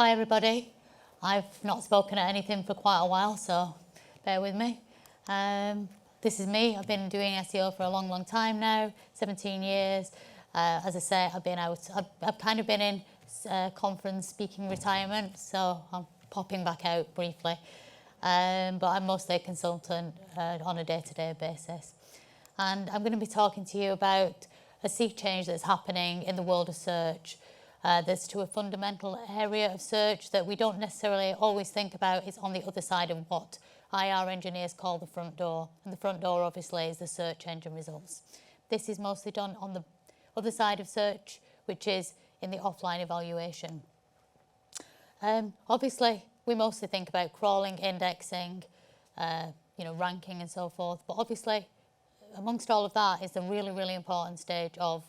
Hi everybody. I've not spoken at anything for quite a while, so bear with me. This is me. I've been doing SEO for a long time now, 17 years. As I say, I've kind of been in conference speaking retirement, so I'm popping back out briefly. But I'm mostly a consultant on a day-to-day basis. And I'm going to be talking to you about a sea change that's happening in the world of search. There's to a fundamental area of search that we don't necessarily always think about. It's on the other side of what IR engineers call the front door. And the front door obviously is the search engine results. This is mostly done on the other side of search, which is in the offline evaluation. Obviously, we mostly think about crawling, indexing, ranking and so forth. But obviously, amongst all of that is the really important stage of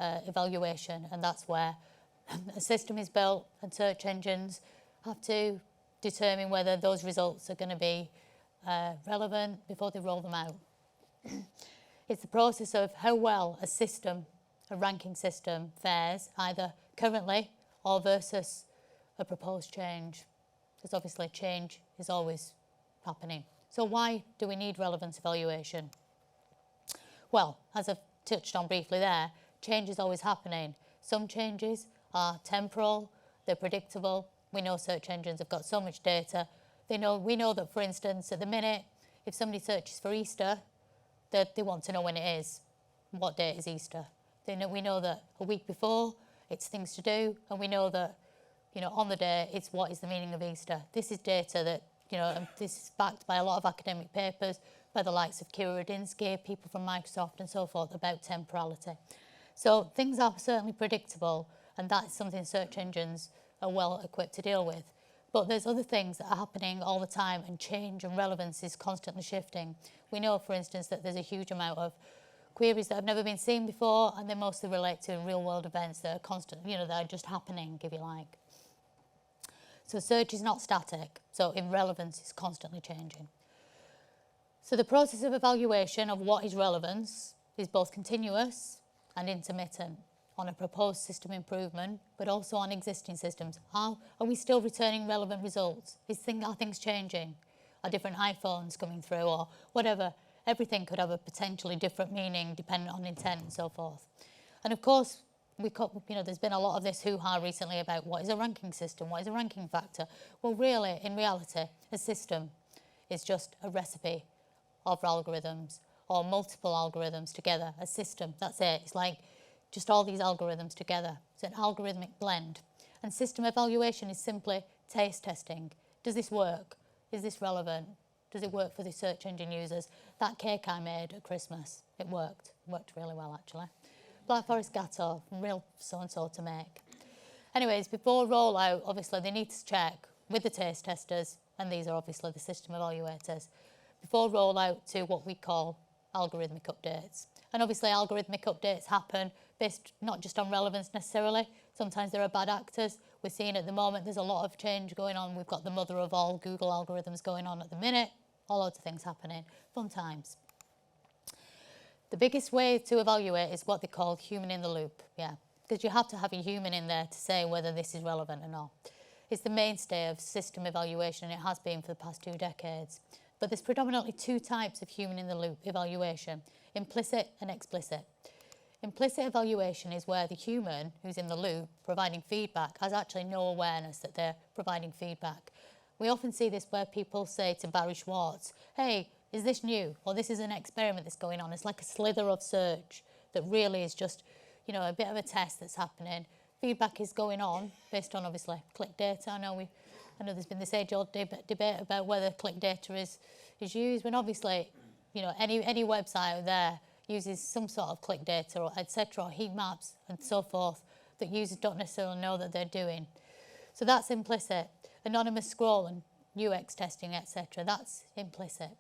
evaluation, and that's where a system is built and search engines have to determine whether those results are going to be relevant before they roll them out. It's the process of how well a ranking system fares, either currently or versus a proposed change, because obviously change is always happening. So why do we need relevance evaluation? Well, as I've touched on briefly there, change is always happening. Some changes are temporal, they're predictable. We know search engines have got so much data. We know that, for instance, at the minute, if somebody searches for Easter, they want to know when it is. What date is Easter? We know that a week before, it's things to do, and we know that, on the day, it's what is the meaning of Easter. This is data that, and this is backed by a lot of academic papers, by the likes of Kira Radinsky, people from Microsoft and so forth, about temporality. So things are certainly predictable, and that's something search engines are well equipped to deal with. But there's other things that are happening all the time, and change and relevance is constantly shifting. We know, for instance, that there's a huge amount of queries that have never been seen before, and they mostly relate to real-world events that are constant, that are just happening, if you like. So search is not static, so relevance is constantly changing. So the process of evaluation of what is relevance is both continuous and intermittent on a proposed system improvement, but also on existing systems. Are we still returning relevant results? Are things changing? Are different iPhones coming through or whatever? Everything could have a potentially different meaning depending on intent and so forth. And of course, there's been a lot of this hoo-ha recently about what is a ranking system, what is a ranking factor. Well, really, in reality, a system is just a recipe of algorithms or multiple algorithms together, a system, that's it. It's like just all these algorithms together. It's an algorithmic blend. And system evaluation is simply taste testing. Does this work? Is this relevant? Does it work for the search engine users? That cake I made at Christmas, it worked. It worked really well, actually. Black Forest Gateau, real so-and-so to make. Anyways, before rollout, obviously they need to check with the taste testers, and these are obviously the system evaluators, before rollout to what we call algorithmic updates. And obviously algorithmic updates happen based not just on relevance necessarily. Sometimes there are bad actors. We're seeing at the moment there's a lot of change going on. We've got the mother of all Google algorithms going on at the minute. All loads of things happening. Fun times. The biggest way to evaluate is what they call human in the loop. Yeah, because you have to have a human in there to say whether this is relevant or not. It's the mainstay of system evaluation, and it has been for the past 2 decades. But there's predominantly 2 types of human in the loop evaluation, implicit and explicit. Implicit evaluation is where the human who's in the loop providing feedback has actually no awareness that they're providing feedback. We often see this where people say to Barry Schwartz, hey, is this new? Or this is an experiment that's going on. It's like a slither of search that really is just, a bit of a test that's happening. Feedback is going on based on, obviously, click data. I know there's been this age-old debate about whether click data is used, when obviously, any website out there uses some sort of click data or etc. or heat maps and so forth that users don't necessarily know that they're doing. So that's implicit. Anonymous scroll and UX testing, etc. That's implicit.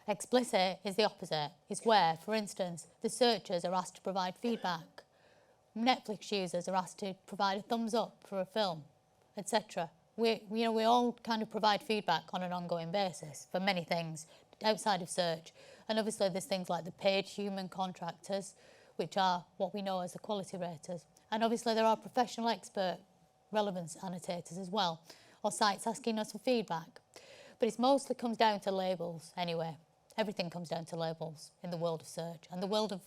Explicit is the opposite. It's where, for instance, the searchers are asked to provide feedback. Netflix users are asked to provide a thumbs up for a film, etc. We all kind of provide feedback on an ongoing basis for many things outside of search. And obviously there's things like the paid human contractors, which are what we know as the quality raters. And obviously there are professional expert relevance annotators as well, or sites asking us for feedback. But it mostly comes down to labels anyway. Everything comes down to labels in the world of search. And the world of,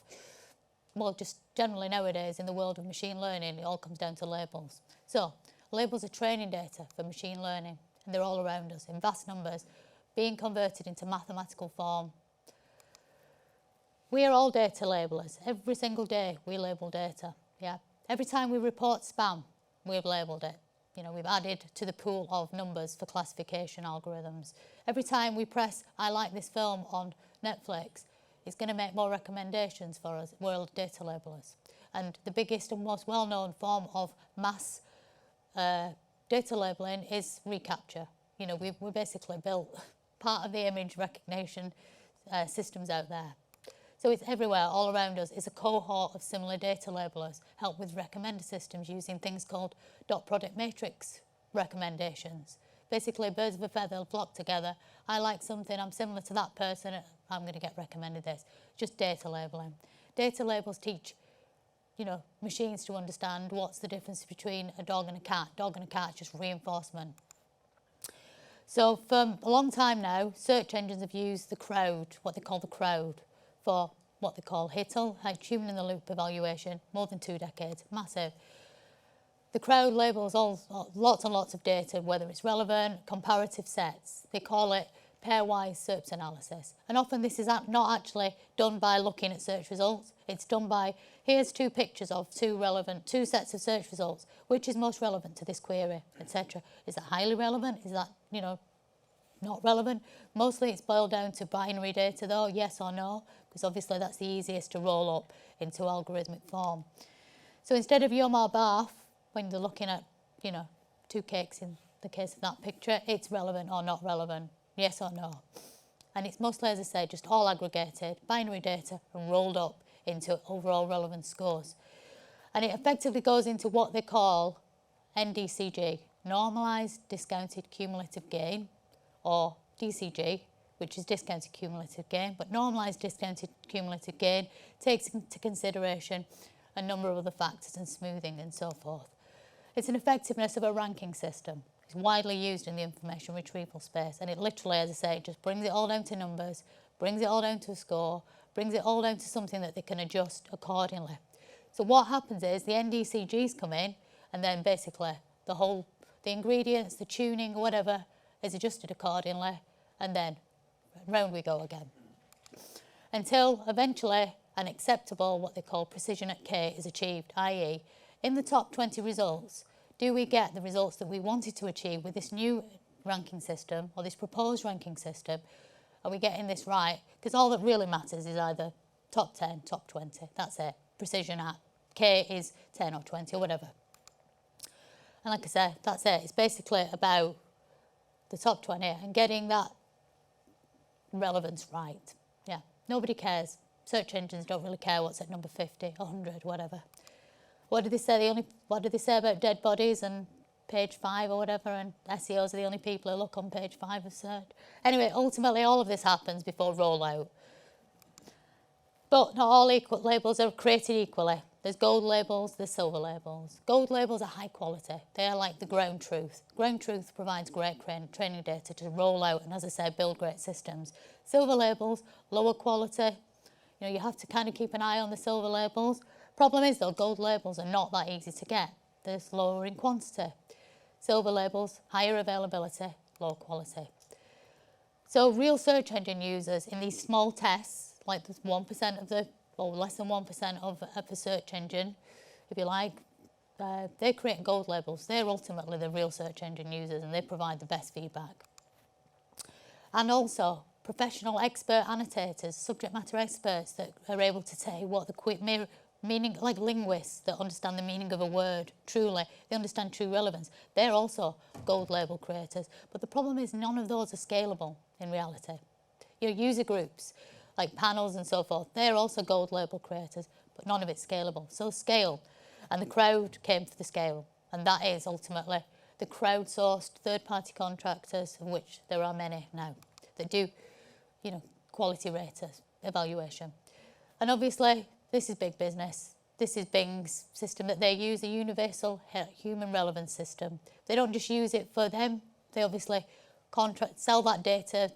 well, just generally nowadays in the world of machine learning, it all comes down to labels. So labels are training data for machine learning, and they're all around us in vast numbers, being converted into mathematical form. We are all data labelers. Every single day we label data. Yeah. Every time we report spam, we've labelled it. You know, we've added to the pool of numbers for classification algorithms. Every time we press, I like this film on Netflix, it's going to make more recommendations for us. We're all data labelers. And the biggest and most well-known form of mass data labelling is reCAPTCHA. You know, we basically built part of the image recognition systems out there. So it's everywhere, all around us, is a cohort of similar data labelers, helped with recommender systems using things called dot product matrix recommendations. Basically, birds of a feather flock together. I like something, I'm similar to that person, I'm going to get recommended this. Just data labeling. Data labels teach, you know, machines to understand what's the difference between a dog and a cat. Dog and a cat is just reinforcement. So for a long time now, search engines have used the crowd, what they call the crowd, for what they call HITL, human in the loop evaluation, more than 2 decades, massive. The crowd labels lots and lots of data, whether it's relevant, comparative sets. They call it pairwise SERPs analysis. And often this is not actually done by looking at search results. It's done by, here's 2 pictures of 2 sets of search results. Which is most relevant to this query, etc. Is that highly relevant? Is that, you know, not relevant? Mostly it's boiled down to binary data though, yes or no, because obviously that's the easiest to roll up into algorithmic form. So instead of yum or barf, when they're looking at, you know, 2 cakes in the case of that picture, it's relevant or not relevant, yes or no. And it's mostly, as I say, just all aggregated, binary data, and rolled up into overall relevance scores. And it effectively goes into what they call NDCG, Normalized Discounted Cumulative Gain, or DCG, which is discounted cumulative gain, but normalised discounted cumulative gain takes into consideration a number of other factors and smoothing and so forth. It's an effectiveness of a ranking system. It's widely used in the information retrieval space, and it literally, as I say, just brings it all down to numbers, brings it all down to a score, brings it all down to something that they can adjust accordingly. So what happens is the NDCGs come in, and then basically the ingredients, the tuning, whatever, is adjusted accordingly, and then round we go again. Until eventually an acceptable, what they call precision at K, is achieved, i.e. in the top 20 results, do we get the results that we wanted to achieve with this new ranking system, or this proposed ranking system? Are we getting this right? Because all that really matters is either top 10, top 20, that's it. Precision at K is 10 or 20 or whatever. And like I said, that's it. It's basically about the top 20 and getting that relevance right. Yeah, nobody cares. Search engines don't really care what's at number 50, 100, whatever. What did they say? What did they say about dead bodies and page 5 or whatever, and SEOs are the only people who look on page 5 of search? Anyway, ultimately all of this happens before rollout. But not all labels are created equally. There's gold labels, there's silver labels. Gold labels are high quality. They are like the ground truth. Ground truth provides great training data to roll out and, as I said, build great systems. Silver labels, lower quality. You know, you have to kind of keep an eye on the silver labels. Problem is though, gold labels are not that easy to get. They're slower in quantity. Silver labels, higher availability, low quality. So real search engine users in these small tests, like the 1% of the, or less than 1% of the search engine, if you like, they create gold labels. They're ultimately the real search engine users, and they provide the best feedback. And also professional expert annotators, subject matter experts that are able to say what the meaning, like linguists that understand the meaning of a word truly, they understand true relevance. They're also gold label creators. But the problem is none of those are scalable in reality. Your user groups, like panels and so forth, they're also gold label creators, but none of it's scalable. So scale, and the crowd came for the scale, and that is ultimately the crowdsourced third-party contractors, of which there are many now, that do, you know, quality raters evaluation. And obviously, this is big business. this is Bing's system that they use, a universal human relevance system. They don't just use it for them, they obviously sell that data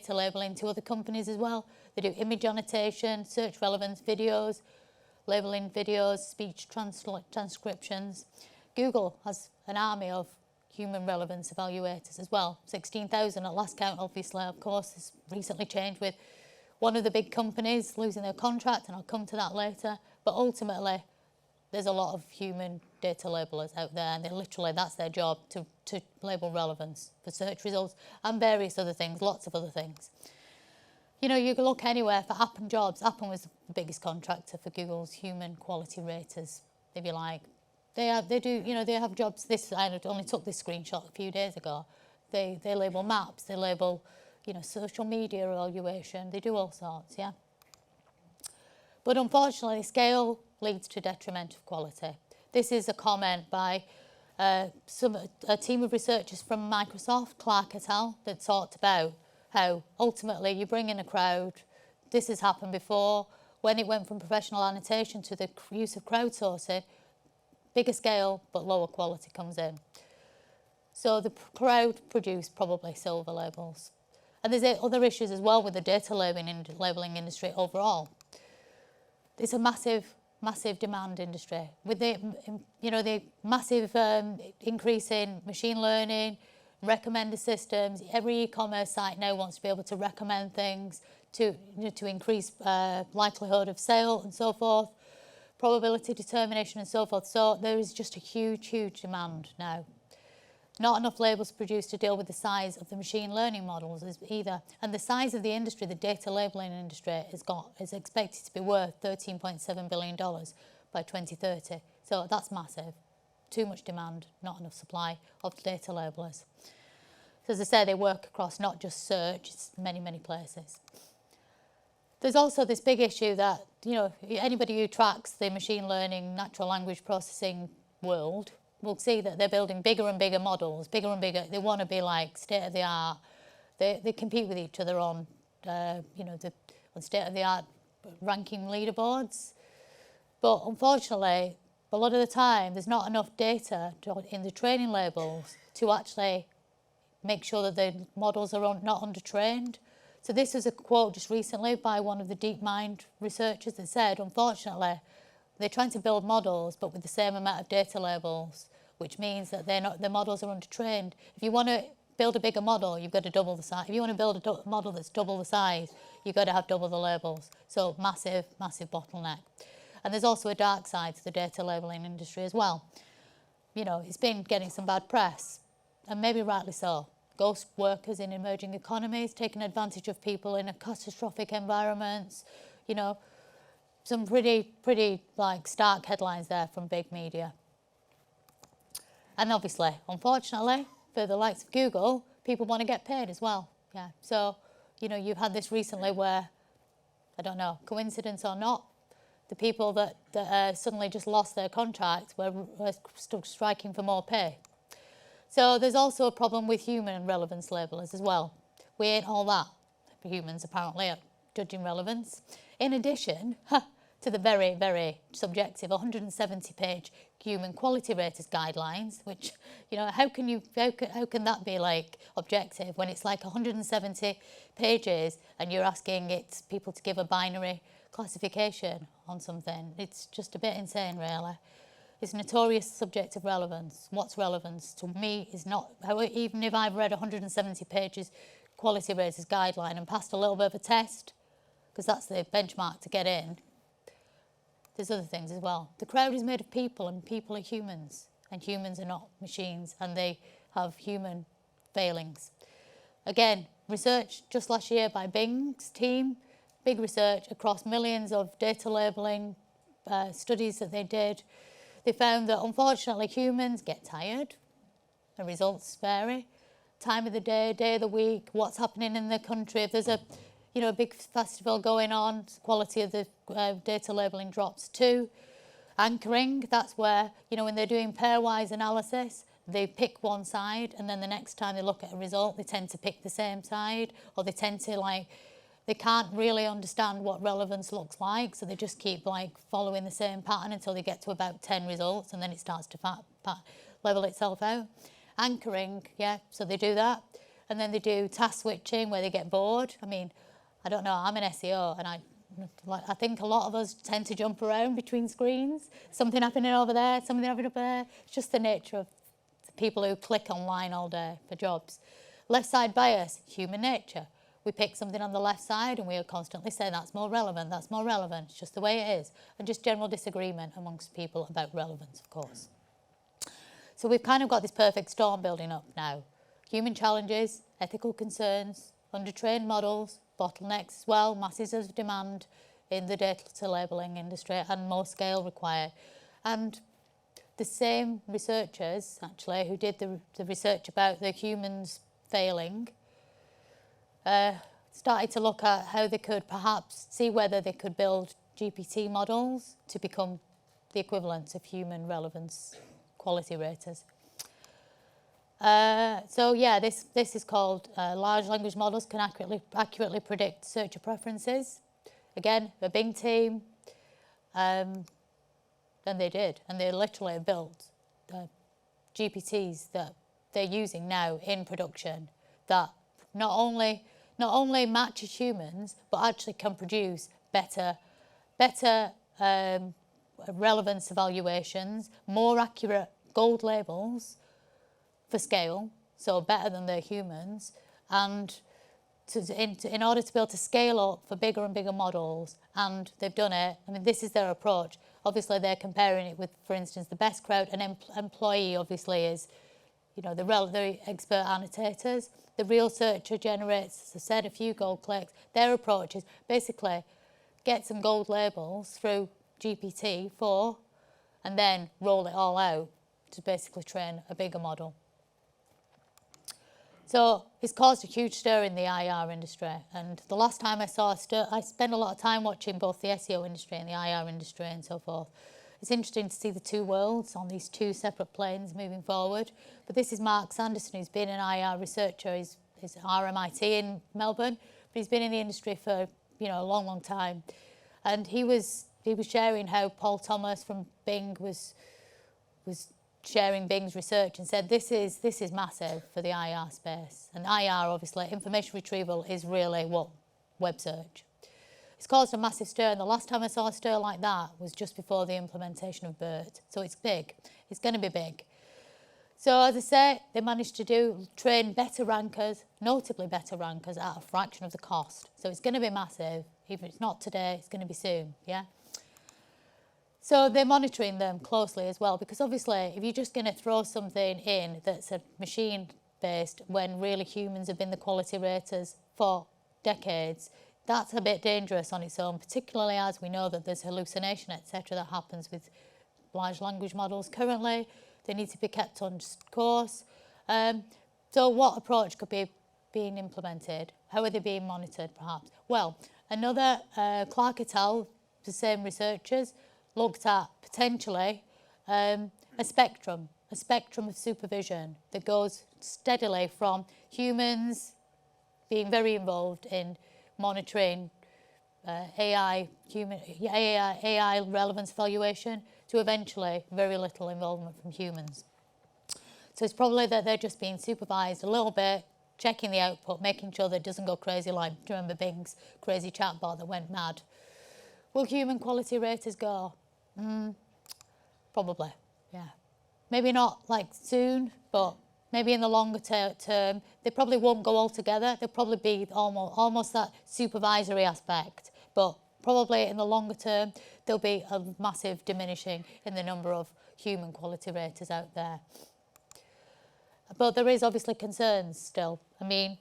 labeling to other companies as well. They do image annotation, search relevance, videos, labeling videos, speech transcriptions. Google has an army of human relevance evaluators as well, 16,000 at last count. Obviously, of course, this recently changed with one of the big companies losing their contract, and I'll come to that later. But ultimately, there's a lot of human data labelers out there, and that's their job, to label relevance for search results and various other things, lots of other things. You know, you can look anywhere for Appen jobs. Appen was the biggest contractor for Google's human quality raters, if you like. They have jobs. I only took this screenshot a few days ago. They label maps, they label, social media evaluation. They do all sorts, yeah. But unfortunately, scale leads to detriment of quality. This is a comment by a team of researchers from Microsoft, Clark et al., that talked about how ultimately you bring in a crowd. This has happened before. When it went from professional annotation to the use of crowdsourcing, bigger scale but lower quality comes in. So the crowd produced probably silver labels. And there's other issues as well with the data labelling industry overall. It's a massive demand industry. With the massive increase in machine learning, recommender systems, every e-commerce site now wants to be able to recommend things to increase likelihood of sale and so forth, probability determination and so forth. So there is just a huge demand now. Not enough labels produced to deal with the size of the machine learning models either. And the size of the industry, the data labelling industry, is expected to be worth $13.7 billion by 2030. So that's massive. Too much demand, not enough supply of data labellers. So as I say, they work across not just search, it's many places. There's also this big issue that, anybody who tracks the machine learning, natural language processing world will see that they're building bigger and bigger models, bigger and bigger. They want to be like state of the art. They compete with each other on, on state of the art ranking leaderboards. But unfortunately, a lot of the time, there's not enough data in the training labels to actually make sure that the models are not undertrained. So this was a quote just recently by one of the DeepMind researchers that said, unfortunately, they're trying to build models, but with the same amount of data labels, which means that the models are undertrained. If you want to build a bigger model, you've got to double the size. If you want to build a model that's double the size, you've got to have double the labels. So massive bottleneck. And there's also a dark side to the data labelling industry as well. It's been getting some bad press, and maybe rightly so. Ghost workers in emerging economies, taking advantage of people in a catastrophic environments, some pretty stark headlines there from big media. And obviously, unfortunately, for the likes of Google, people want to get paid as well. Yeah. So, you've had this recently where, I don't know, coincidence or not, the people that suddenly just lost their contracts were still striking for more pay. So there's also a problem with human relevance labellers as well. We ain't all that, humans apparently, at judging relevance. In addition to the very subjective 170-page human quality raters guidelines, which, how can that be like objective when it's like 170 pages and you're asking people to give a binary classification on something? It's just a bit insane, really. It's notorious subjective relevance. What's relevance to me is not, even if I've read 170 pages quality raters guideline and passed a little bit of a test, because that's the benchmark to get in, there's other things as well. The crowd is made of people, and people are humans, and humans are not machines, and they have human failings. Again, research just last year by Bing's team, big research across millions of data labelling studies that they did. They found that unfortunately humans get tired. The results vary. Time of the day of the week, what's happening in the country. If there's a big festival going on, the quality of the data labelling drops too. Anchoring, that's where, when they're doing pairwise analysis, they pick one side, and then the next time they look at a result, they tend to pick the same side, or they tend to they can't really understand what relevance looks like, so they just keep like following the same pattern until they get to about 10 results, and then it starts to level itself out. Anchoring, yeah, so they do that. And then they do task switching where they get bored. I mean, I don't know, I'm an SEO, and I think a lot of us tend to jump around between screens. Something happening over there, something happening up there. It's just the nature of the people who click online all day for jobs. Left side bias, human nature. We pick something on the left side and we are constantly saying that's more relevant, that's more relevant. It's just the way it is. And just general disagreement amongst people about relevance, of course. So we've kind of got this perfect storm building up now. Human challenges, ethical concerns, undertrained models, bottlenecks as well, masses of demand in the data labelling industry, and more scale required. And the same researchers, actually, who did the research about the humans failing, started to look at how they could perhaps see whether they could build GPT models to become the equivalent of human relevance quality raters. So yeah, this is called large language models can accurately predict searcher preferences. Again, a big team, and they did, and they literally built GPTs that they're using now in production that not only matches humans, but actually can produce better relevance evaluations, more accurate gold labels for scale, so better than the humans, and in order to be able to scale up for bigger and bigger models, and they've done it. I mean, this is their approach. Obviously, they're comparing it with, for instance, the best crowd. An employee obviously is, you know, the expert annotators. The real searcher generates, as I said, a few gold clicks. Their approach is basically get some gold labels through GPT-4 and then roll it all out to basically train a bigger model. So it's caused a huge stir in the IR industry. And the last time I saw a stir, I spent a lot of time watching both the SEO industry and the IR industry and so forth. It's interesting to see the two worlds on these two separate planes moving forward. But this is Mark Sanderson, who's been an IR researcher. He's RMIT in Melbourne, but he's been in the industry for, you know, a long, long time. And he was sharing how Paul Thomas from Bing was sharing Bing's research and said this is massive for the IR space. And IR, obviously, information retrieval is really what web search. It's caused a massive stir, and the last time I saw a stir like that was just before the implementation of BERT. So it's big. It's going to be big. So as I say, they managed to train better rankers, notably better rankers, at a fraction of the cost. So it's going to be massive. Even if it's not today, it's going to be soon, yeah? So they're monitoring them closely as well, because obviously if you're just going to throw something in that's a machine-based when really humans have been the quality raters for decades, that's a bit dangerous on its own, particularly as we know that there's hallucination, etc., that happens with large language models currently. They need to be kept on course. So what approach could be being implemented? How are they being monitored, perhaps? Well, another Clark et al., the same researchers, looked at potentially a spectrum of supervision that goes steadily from humans being very involved in monitoring AI relevance evaluation to eventually very little involvement from humans. So it's probably that they're just being supervised a little bit, checking the output, making sure that it doesn't go crazy like, do you remember Bing's crazy chatbot that went mad? Will human quality raters go? Probably, yeah. Maybe not like soon, but maybe in the longer term, they probably won't go all together. They'll probably be almost that supervisory aspect, but probably in the longer term, there'll be a massive diminishing in the number of human quality raters out there. But there is obviously concerns still. I mean,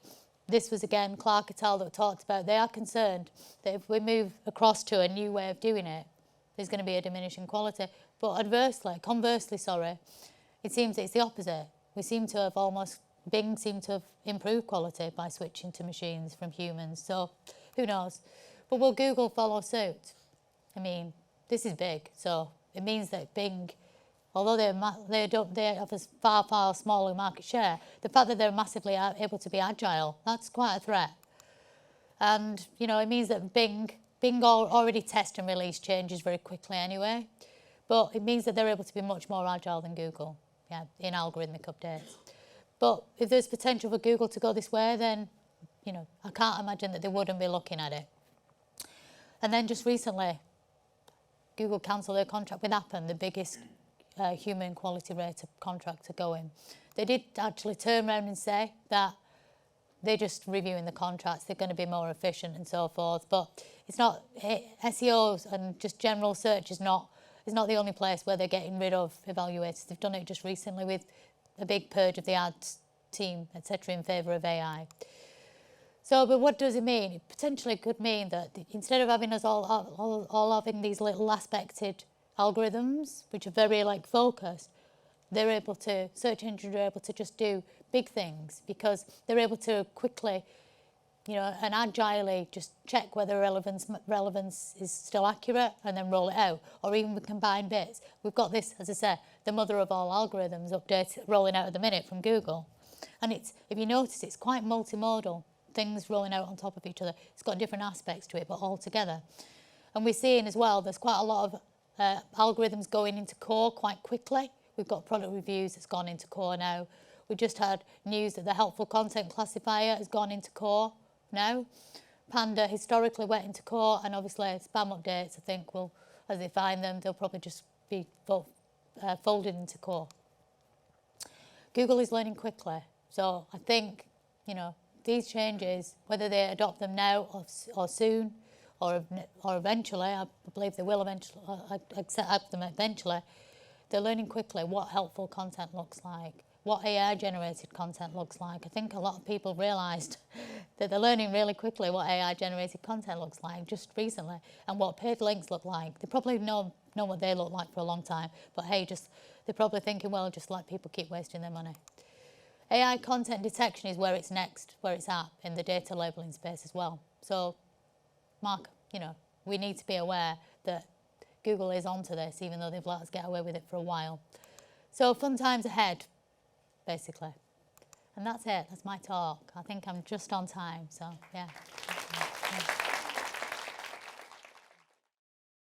this was again Clark et al. That talked about, they are concerned that if we move across to a new way of doing it, there's going to be a diminishing quality. But conversely, it seems it's the opposite. We seem to have Bing seemed to have improved quality by switching to machines from humans. So who knows? But will Google follow suit? I mean, this is big. So it means that Bing, although they have a far smaller market share, the fact that they're massively able to be agile, that's quite a threat. And, it means that Bing already test and release changes very quickly anyway. But it means that they're able to be much more agile than Google, in algorithmic updates. But if there's potential for Google to go this way, then, I can't imagine that they wouldn't be looking at it. And then just recently, Google cancelled their contract with Appen, the biggest human quality rater contract to go in. They did actually turn around and say that they're just reviewing the contracts, they're going to be more efficient and so forth. But it's not, SEOs and just general search is not the only place where they're getting rid of evaluators. They've done it just recently with a big purge of the ads team, etc., in favour of AI. So, but what does it mean? It potentially could mean that instead of having us all having these little aspected algorithms, which are very focused, search engines are able to just do big things because they're able to quickly, and agilely just check whether relevance is still accurate and then roll it out, or even with combined bits. We've got this, as I said, the mother of all algorithms update rolling out at the minute from Google. And if you notice, it's quite multimodal, things rolling out on top of each other. It's got different aspects to it, but all together. And we're seeing as well, there's quite a lot of algorithms going into core quite quickly. We've got product reviews that's gone into core now. We just had news that the helpful content classifier has gone into core now. Panda historically went into core, and obviously spam updates, I think, as they find them, they'll probably just be folded into core. Google is learning quickly. So I think, these changes, whether they adopt them now or soon, or eventually, I believe they will eventually, accept them eventually, they're learning quickly what helpful content looks like, what AI-generated content looks like. I think a lot of people realised that they're learning really quickly what AI-generated content looks like just recently, and what paid links look like. They probably know what they look like for a long time, but hey, they're probably thinking, well, just let people keep wasting their money. AI content detection is where it's at in the data labelling space as well. So, Mark, we need to be aware that Google is onto this, even though they've let us get away with it for a while. So, fun times ahead, basically. And that's it. That's my talk. I think I'm just on time. So, yeah.